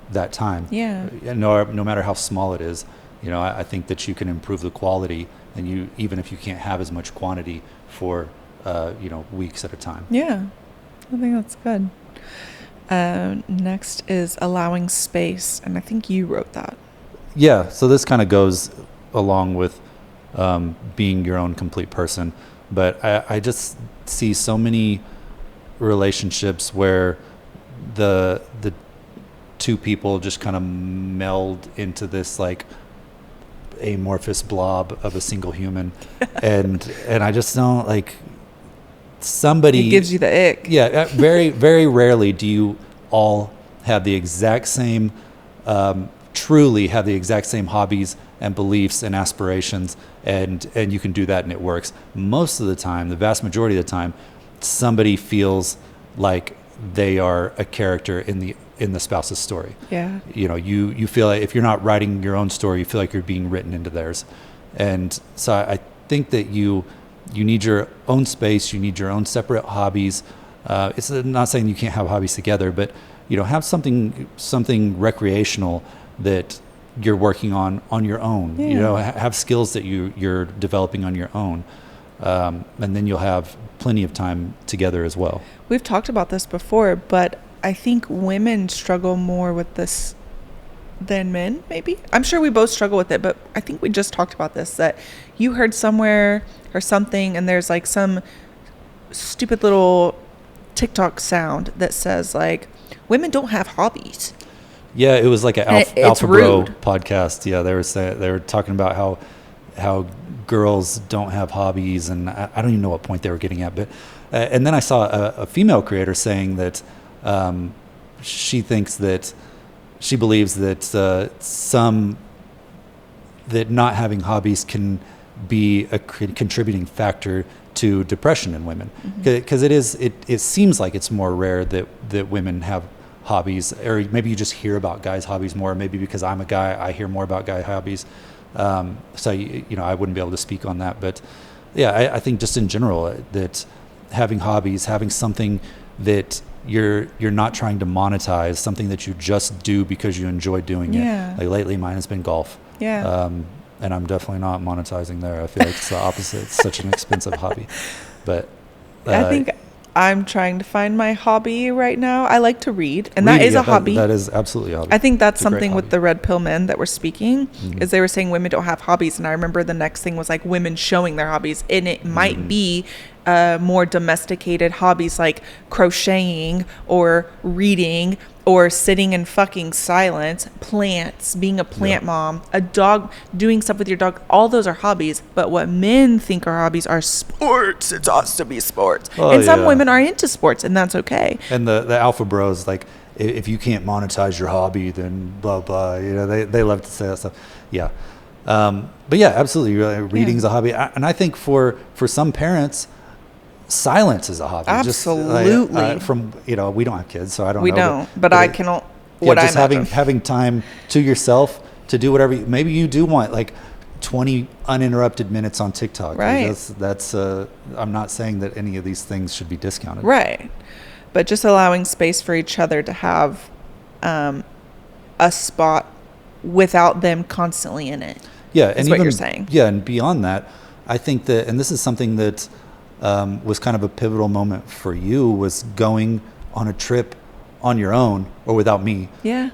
that time. Yeah. No matter how small it is, I think that you can improve the quality, and even if you can't have as much quantity for weeks at a time. Yeah, I think that's good. Next is allowing space, and I think you wrote that. Yeah, so this kind of goes along with being your own complete person, but I just see so many relationships where the two people just kind of meld into this like amorphous blob of a single human, and I just don't like somebody. It gives you the ick. Yeah, very very rarely do you all have the exact same, truly have the exact same hobbies and beliefs and aspirations, and you can do that and it works. Most of the time, the vast majority of the time, somebody feels like they are a character in the spouse's story. Yeah. You feel like if you're not writing your own story, you feel like you're being written into theirs. And so I think that you need your own space, you need your own separate hobbies. It's not saying you can't have hobbies together, but have something recreational that you're working on your own. Yeah. Have skills that you're developing on your own, and then you'll have plenty of time together as well. We've talked about this before, but I think women struggle more with this than men, maybe. I'm sure we both struggle with it, but I think we just talked about this, that you heard somewhere or something, and there's like some stupid little TikTok sound that says like, women don't have hobbies. Yeah, it was like an Alpha Bro podcast. Yeah, they were talking about how girls don't have hobbies, and I don't even know what point they were getting at. But and then I saw a female creator saying that she believes that that not having hobbies can be a contributing factor to depression in women, because it seems like it's more rare that women have hobbies, or maybe you just hear about guys' hobbies more. Maybe because I'm a guy, I hear more about guy hobbies. So I wouldn't be able to speak on that, but yeah, I think just in general that having hobbies, having something that you're not trying to monetize, something that you just do because you enjoy doing it. Like lately, mine has been golf. Yeah. And I'm definitely not monetizing there. I feel like it's the opposite. It's such an expensive hobby, but I think I'm trying to find my hobby right now. I like to read, and that is a hobby. That is absolutely a hobby. I think that's something with the red pill men that were speaking, is they were saying women don't have hobbies. And I remember the next thing was like women showing their hobbies, and it might be more domesticated hobbies like crocheting or reading or sitting in fucking silence, plants, being a plant mom, a dog, doing stuff with your dog. All those are hobbies. But what men think are hobbies are sports. It has to be sports. And some women are into sports, and that's okay. And the Alpha Bros, like, if you can't monetize your hobby, then blah, blah. They love to say that stuff. Yeah. But yeah, absolutely. Reading's a hobby. And I think for some parents, silence is a hobby. Absolutely. Just, we don't have kids, so I don't know. We don't, but I cannot. Just having time to yourself to do whatever. Maybe you do want like 20 uninterrupted minutes on TikTok. Right. That's I'm not saying that any of these things should be discounted. Right. But just allowing space for each other to have a spot without them constantly in it. Yeah, is what you're saying. Yeah, and beyond that, I think that, and this is something that was kind of a pivotal moment for you, was going on a trip on your own or without me. Yeah.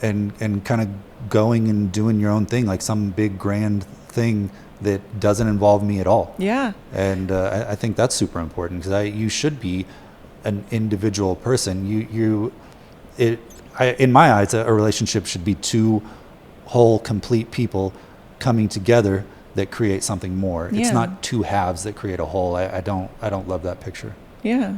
And kind of going and doing your own thing, like some big grand thing that doesn't involve me at all. Yeah. And I think that's super important, because you should be an individual person. In my eyes, a relationship should be two whole, complete people coming together that create something more. Yeah. It's not two halves that create a whole. I don't love that picture. Yeah.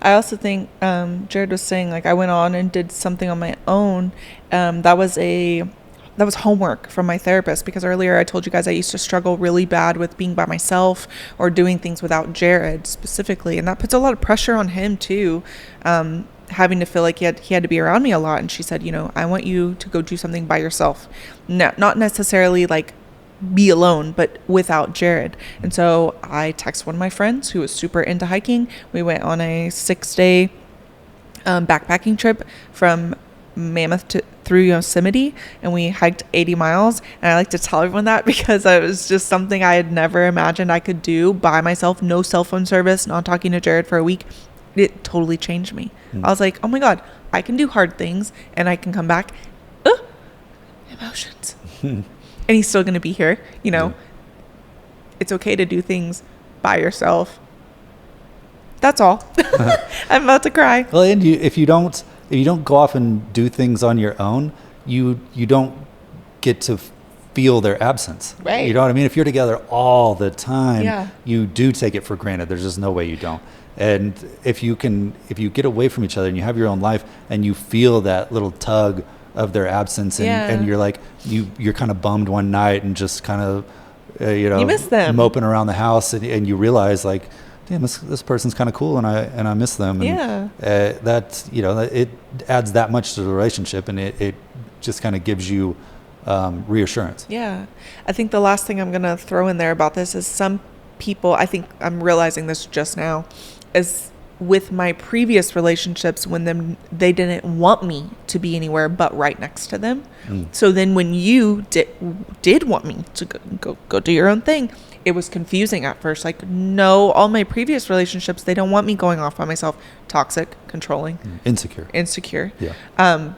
I also think Jared was saying, like, I went on and did something on my own. That was homework from my therapist, because earlier I told you guys I used to struggle really bad with being by myself or doing things without Jared specifically, and that puts a lot of pressure on him too, having to feel like he had to be around me a lot. And she said, I want you to go do something by yourself, not necessarily like be alone, but without Jared. And so I texted one of my friends who was super into hiking. We went on a 6-day backpacking trip from Mammoth through Yosemite, and we hiked 80 miles. And I like to tell everyone that because it was just something I had never imagined I could do by myself. No cell phone service, not talking to Jared for a week. It totally changed me. I was like, oh my God, I can do hard things and I can come back. Emotions. And he's still going to be here. It's okay to do things by yourself. That's all. I'm about to cry. Well, and if you don't go off and do things on your own, you don't get to feel their absence. Right. You know what I mean? If you're together all the time, Yeah. you do take it for granted. There's just no way you don't. And if you get away from each other and you have your own life and you feel that little tug of their absence, and you're like, you're kind of bummed one night and just kind of, you miss them, moping around the house, and you realize like, damn, this person's kind of cool, and I miss them. And that, it adds that much to the relationship, and it just kind of gives you reassurance. Yeah. I think the last thing I'm going to throw in there about this is some people, I think I'm realizing this just now, is with my previous relationships, when they didn't want me to be anywhere but right next to them. So then when you did want me to go do your own thing, it was confusing at first. Like, no, all my previous relationships, they don't want me going off by myself. Toxic, controlling, insecure. Yeah.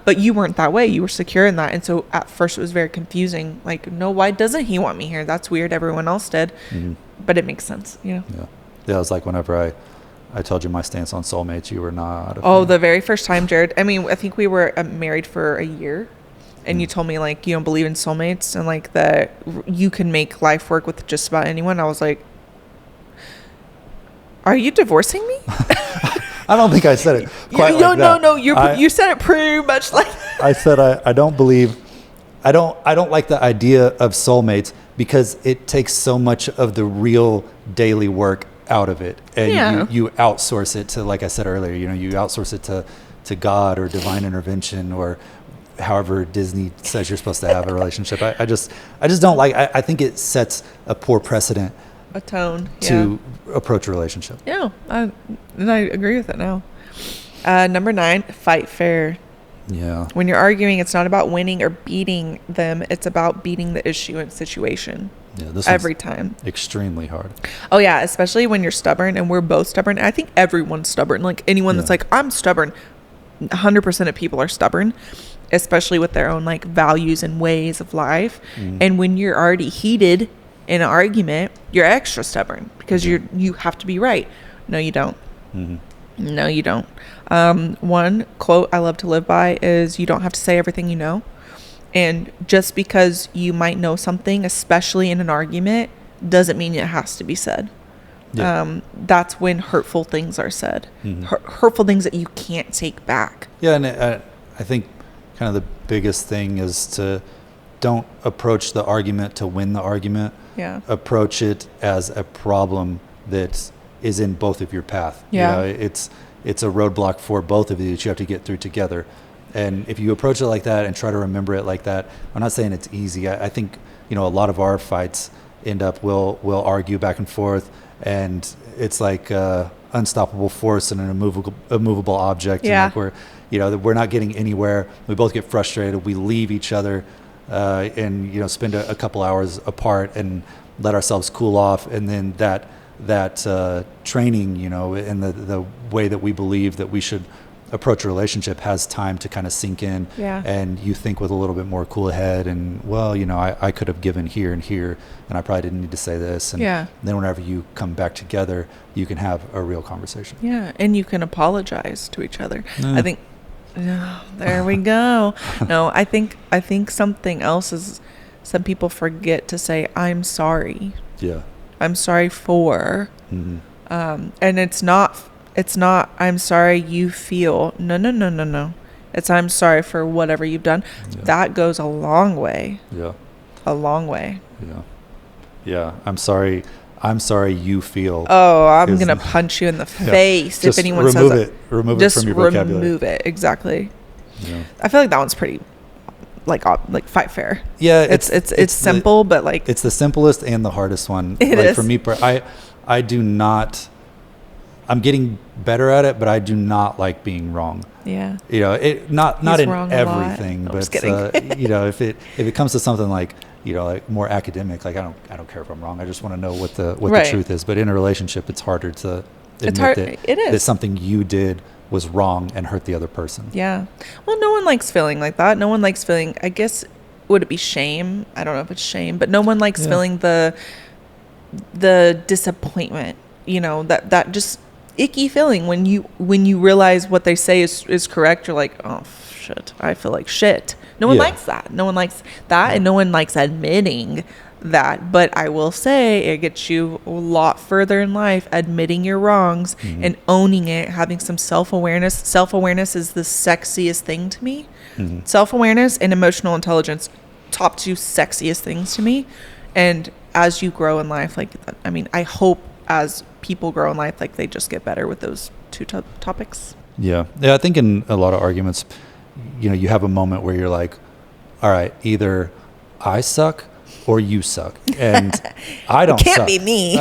But you weren't that way. You were secure in that. And so at first it was very confusing. Like, no, why doesn't he want me here? That's weird. Everyone else did. But it makes sense, Yeah. It was like whenever I told you my stance on soulmates, you were not a Oh, fan. the very first time, Jared. I mean, I think we were married for a year. And you told me, like, you don't believe in soulmates and, like, that you can make life work with just about anyone. I was like, are you divorcing me? I don't think I said it quite like that. No. You said it pretty much like that. I said I don't believe, I don't like the idea of soulmates because it takes so much of the real daily work out of it. And you outsource it to, like I said earlier, you outsource it to God or divine intervention or however Disney says you're supposed to have a relationship. I just don't like, I think it sets a poor precedent, a tone to approach a relationship. Yeah, I agree with it now. Number 9, fight fair. Yeah. When you're arguing, it's not about winning or beating them. It's about beating the issue and situation. Yeah, this every time. Extremely hard. Oh yeah, especially when you're stubborn, and we're both stubborn. I think everyone's stubborn. Like anyone that's like, I'm stubborn. 100% of people are stubborn, especially with their own like values and ways of life. And when you're already heated in an argument, you're extra stubborn because you have to be right. No, you don't. No, you don't. One quote I love to live by is, you don't have to say everything you know. And just because you might know something, especially in an argument, doesn't mean it has to be said. That's when hurtful things are said. Hurtful things that you can't take back. Yeah, and I think kind of the biggest thing is to don't approach the argument to win the argument. Yeah. Approach it as a problem that is in both of your path. Yeah. It's a roadblock for both of you that you have to get through together. And if you approach it like that and try to remember it like that, I'm not saying it's easy. I think, a lot of our fights end up, we'll argue back and forth, and it's like unstoppable force and an immovable object. Yeah. And like we're not getting anywhere. We both get frustrated. We leave each other and spend a couple hours apart and let ourselves cool off. And then that training, and the way that we believe that we should approach a relationship has time to kind of sink in. Yeah. And you think with a little bit more cool head and, well, I could have given here and here, and I probably didn't need to say this. And then whenever you come back together, you can have a real conversation. Yeah. And you can apologize to each other. I think, there we go. No, I think something else is, some people forget to say, I'm sorry. Yeah. I'm sorry for, and it's not, I'm sorry you feel, no. It's, I'm sorry for whatever you've done. Yeah. That goes a long way. Yeah. A long way. Yeah. Yeah. I'm sorry you feel. Oh, I'm going to punch you in the face if anyone says it. Remove it from your vocabulary. Just remove it. Exactly. Yeah. I feel like that one's pretty like fight fair. Yeah. It's simple, but like. It's the simplest and the hardest one. It is. For me, I do not, I'm getting better at it, but I do not like being wrong. Yeah. Not in everything, but if it comes to something like, like more academic, like I don't care if I'm wrong. I just want to know what the truth is. But in a relationship, it's harder to admit that something you did was wrong and hurt the other person. Yeah. Well, no one likes feeling like that. No one likes feeling, I guess, would it be shame? I don't know if it's shame, but no one likes feeling the disappointment, that just icky feeling when you realize what they say is correct. You're like, oh shit. I feel like shit. No one likes that. No one likes that, and no one likes admitting that. But I will say it gets you a lot further in life, admitting your wrongs and owning it, having some self-awareness. Self-awareness is the sexiest thing to me. Self-awareness and emotional intelligence, top 2 sexiest things to me. And as you grow in life, like, I mean, I hope as people grow in life, like, they just get better with those 2 topics. Yeah. I think in a lot of arguments, you have a moment where you're like, all right, either I suck or you suck, and I don't. It can't suck. be me.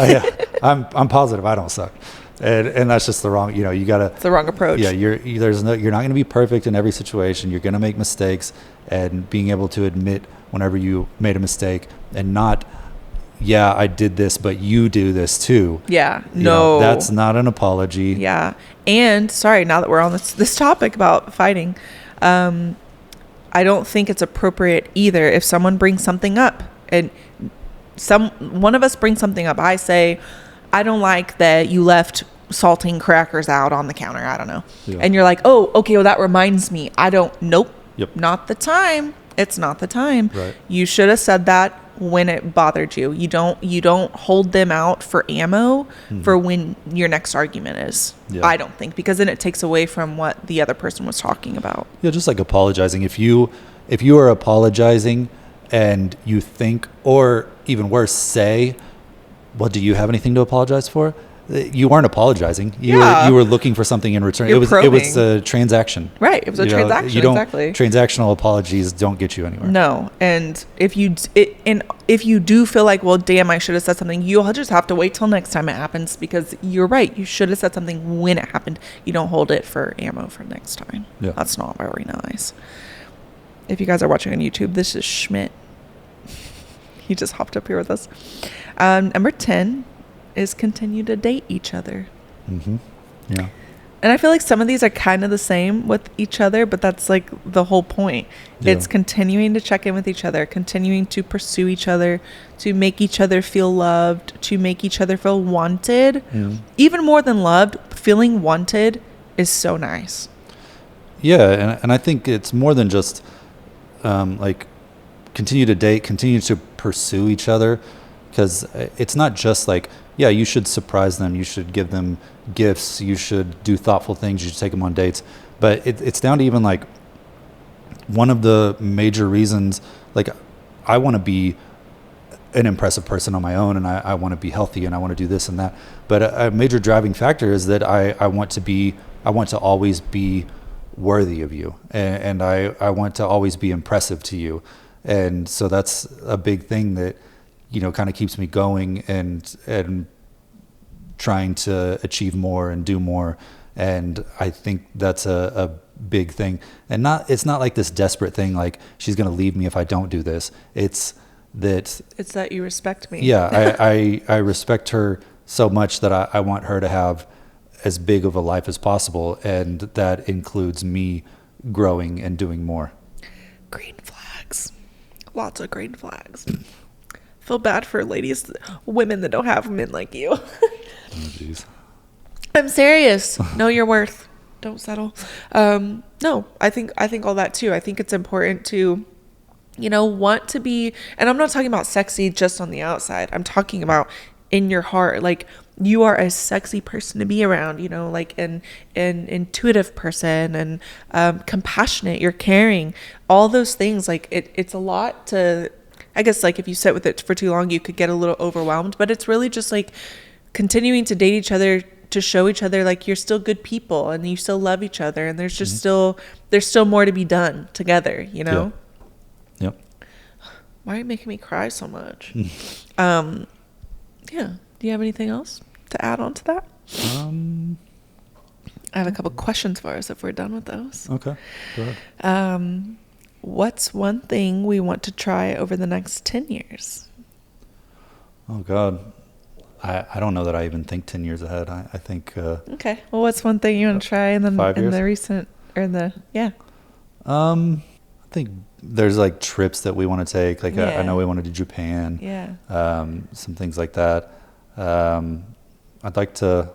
I'm positive I don't suck, and that's just the wrong. You gotta. It's the wrong approach. Yeah, you're not going to be perfect in every situation. You're going to make mistakes, and being able to admit whenever you made a mistake, and not, yeah, I did this, but you do this too. Yeah, no, that's not an apology. Yeah, and sorry, now that we're on this topic about fighting, I don't think it's appropriate either if someone brings something up and one of us brings something up. I say, I don't like that you left saltine crackers out on the counter. I don't know. Yeah. And you're like, oh, okay, well, that reminds me. Nope. Yep. Not the time. It's not the time. Right. You should have said that when it bothered you. You don't hold them out for ammo for when your next argument is. Yeah. I don't think, because then it takes away from what the other person was talking about. Yeah, just like apologizing. If you are apologizing and you think, or even worse, say, well, do you have anything to apologize for? You weren't apologizing. You were looking for something in return. It was a transaction. Right. It was a transaction. Exactly. Transactional apologies don't get you anywhere. No. And if you do feel like, well, damn, I should have said something, you'll just have to wait till next time it happens, because you're right. You should have said something when it happened. You don't hold it for ammo for next time. Yeah. That's not very nice. If you guys are watching on YouTube, this is Schmidt. He just hopped up here with us. Number 10 is continue to date each other. Yeah. And I feel like some of these are kind of the same with each other, but that's like the whole point. Yeah. It's continuing to check in with each other, continuing to pursue each other, to make each other feel loved, to make each other feel wanted. Even more than loved, feeling wanted is so nice. Yeah, and I think it's more than just like continue to date, continue to pursue each other, because it's not just like, yeah, you should surprise them, you should give them gifts, you should do thoughtful things, you should take them on dates, but it's down to even like one of the major reasons, like, I want to be an impressive person on my own, and I want to be healthy, and I want to do this and that, but a major driving factor is that I want to always be worthy of you, and I want to always be impressive to you. And so that's a big thing that, kind of keeps me going and trying to achieve more and do more. And I think that's a big thing. And it's not like this desperate thing, like she's going to leave me if I don't do this. It's that you respect me. Yeah. I respect her so much that I want her to have as big of a life as possible. And that includes me growing and doing more. Green flags. Lots of green flags. Feel bad for women that don't have men like you. Oh, jeez. I'm serious. Know your worth. Don't settle. No, I think all that too. I think it's important to, want to be, and I'm not talking about sexy just on the outside. I'm talking about in your heart. Like, you are a sexy person to be around, like an intuitive person, and compassionate, you're caring, all those things. Like, it's a lot to, I guess, like, if you sit with it for too long, you could get a little overwhelmed, but it's really just like continuing to date each other, to show each other like you're still good people and you still love each other, and there's just there's still more to be done together, Yeah. Yep. Why are you making me cry so much? Yeah. Do you have anything else to add on to that? I have a couple questions for us if we're done with those. Okay. Go ahead. What's one thing we want to try over the next 10 years? Oh, God. I don't know that I even think 10 years ahead. I think... okay. Well, what's one thing you want to try in the recent... Yeah. I think there's like trips that we want to take. Like, I know we want to do Japan. Yeah. Some things like that. I'd like to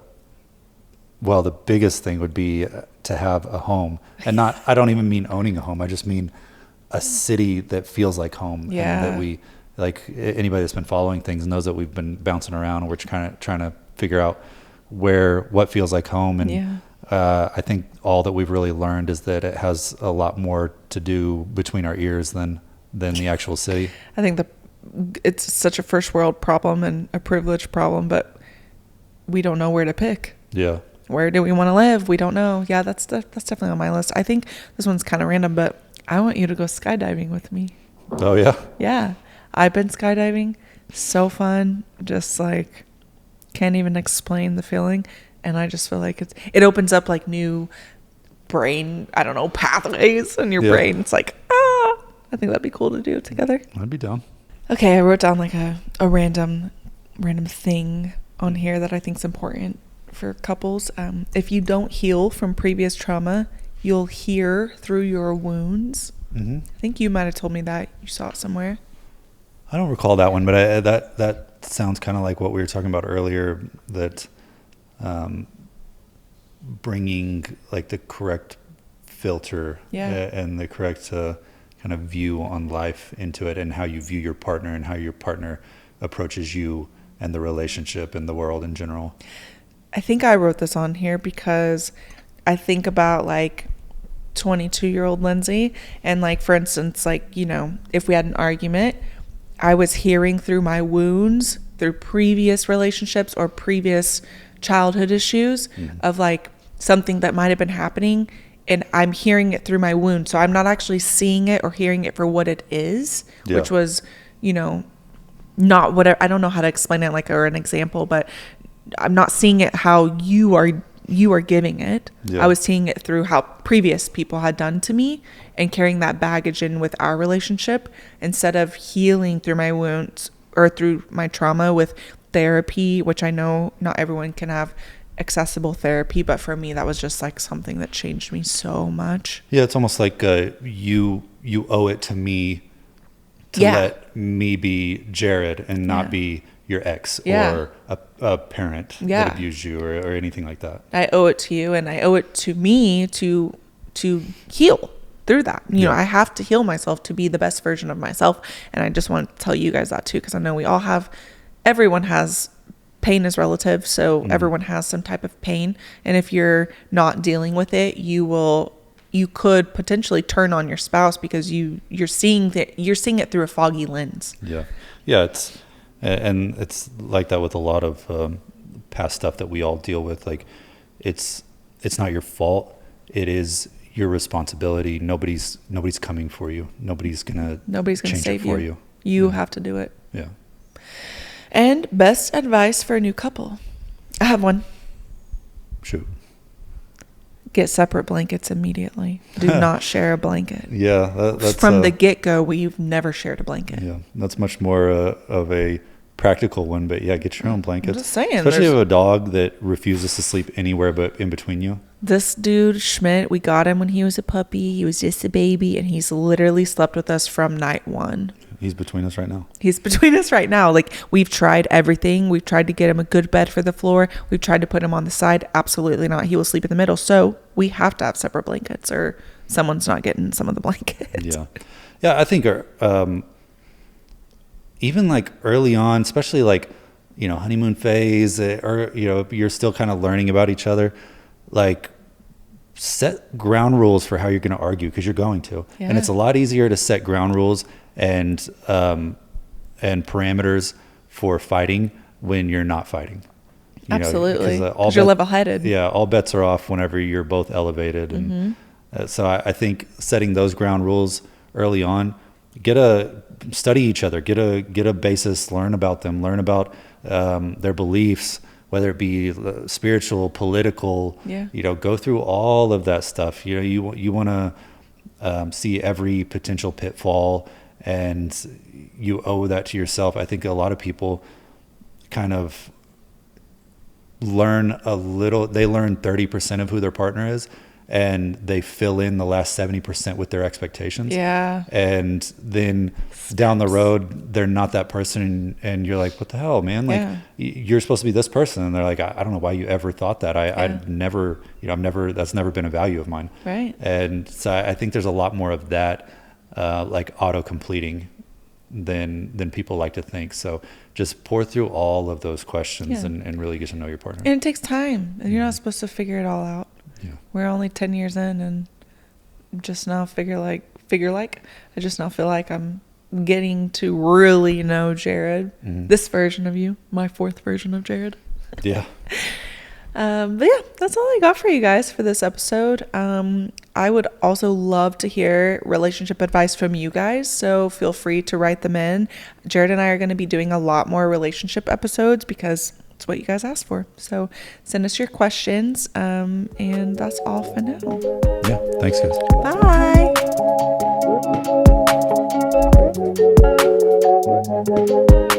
Well, the biggest thing would be to have a home, and I don't even mean owning a home. I just mean a city that feels like home. Yeah. And that we, like, anybody that's been following things knows that we've been bouncing around, and we're kind of trying to figure out what feels like home. And I think all that we've really learned is that it has a lot more to do between our ears than the actual city. I think it's such a first world problem and a privileged problem, but we don't know where to pick. Yeah. Where do we want to live? We don't know. Yeah, that's definitely on my list. I think this one's kind of random, but I want you to go skydiving with me. Oh, yeah? Yeah. I've been skydiving. So fun. Just like, can't even explain the feeling. And I just feel like it opens up like new brain, I don't know, pathways in your brain. It's like, I think that'd be cool to do together. I'd be down. Okay, I wrote down like a random thing on here that I think is important for couples. If you don't heal from previous trauma, you'll hear through your wounds. Mm-hmm. I think you might have told me that. You saw it somewhere. I don't recall that one, but that sounds kind of like what we were talking about earlier, that bringing like the correct filter and the correct kind of view on life into it, and how you view your partner and how your partner approaches you and the relationship and the world in general. I think I wrote this on here because I think about like 22-year-old Lindsay, and like, for instance, like, you know, if we had an argument, I was hearing through my wounds through previous relationships or previous childhood issues of like something that might have been happening, and I'm hearing it through my wound. So I'm not actually seeing it or hearing it for what it is, which was, you know, not whatever. I don't know how to explain it, like, or an example, but I'm not seeing it how you are giving it. I was seeing it through how previous people had done to me, and carrying that baggage in with our relationship, instead of healing through my wounds or through my trauma with therapy, which I know not everyone can have accessible therapy, but for me that was just like something that changed me so much. Yeah, it's almost like you owe it to me to let me be Jared and not be your ex or a parent that abused you or anything like that. I owe it to you, and I owe it to me to heal through that. You know, I have to heal myself to be the best version of myself. And I just want to tell you guys that too, because I know everyone has pain is relative. So everyone has some type of pain. And if you're not dealing with it, you could potentially turn on your spouse because you're seeing it through a foggy lens. Yeah. It's like that with a lot of past stuff that we all deal with. Like, it's not your fault. It is your responsibility. Nobody's coming for you. Nobody's gonna save it for you. You have to do it. Yeah. And best advice for a new couple. I have one. Shoot. Get separate blankets immediately. Do not share a blanket. Yeah, that's from the get-go. We've never shared a blanket. Yeah, that's much more of a practical one. But yeah, get your own blankets. I'm just saying, especially if you have a dog that refuses to sleep anywhere but in between you. This dude Schmidt, we got him when he was a puppy. He was just a baby, and he's literally slept with us from night one. He's between us right now. Like, we've tried everything. We've tried to get him a good bed for the floor. We've tried to put him on the side. Absolutely not. He will sleep in the middle. So we have to have separate blankets, or someone's not getting some of the blankets. Yeah. I think even like early on, especially like, you know, honeymoon phase, or, you know, you're still kind of learning about each other, like, set ground rules for how you're going to argue, because you're going to. And it's a lot easier to set ground rules and parameters for fighting when you're not fighting. Absolutely. Because you're level-headed. Yeah, all bets are off whenever you're both elevated. And so I think setting those ground rules early on, study each other, get a basis, learn about them, learn about their beliefs, whether it be spiritual, political, you know, go through all of that stuff. You know, you want to see every potential pitfall, and you owe that to yourself. I think a lot of people kind of learn 30% of who their partner is, and they fill in the last 70% with their expectations. Yeah. And then down the road, they're not that person. And you're like, what the hell, man? Like, you're supposed to be this person. And they're like, I don't know why you ever thought that. I'd never, that's never been a value of mine. Right. And so I think there's a lot more of that, like auto completing than people like to think. So just pour through all of those questions and really get to know your partner. And it takes time. You're not supposed to figure it all out. Yeah. We're only 10 years in, and just now I just now feel like I'm getting to really know Jared. This version of you, my fourth version of Jared. Yeah. But yeah, that's all I got for you guys for this episode. I would also love to hear relationship advice from you guys, so feel free to write them in. Jared and I are going to be doing a lot more relationship episodes because it's what you guys asked for. So send us your questions, and that's all for now. Yeah, thanks guys. Bye.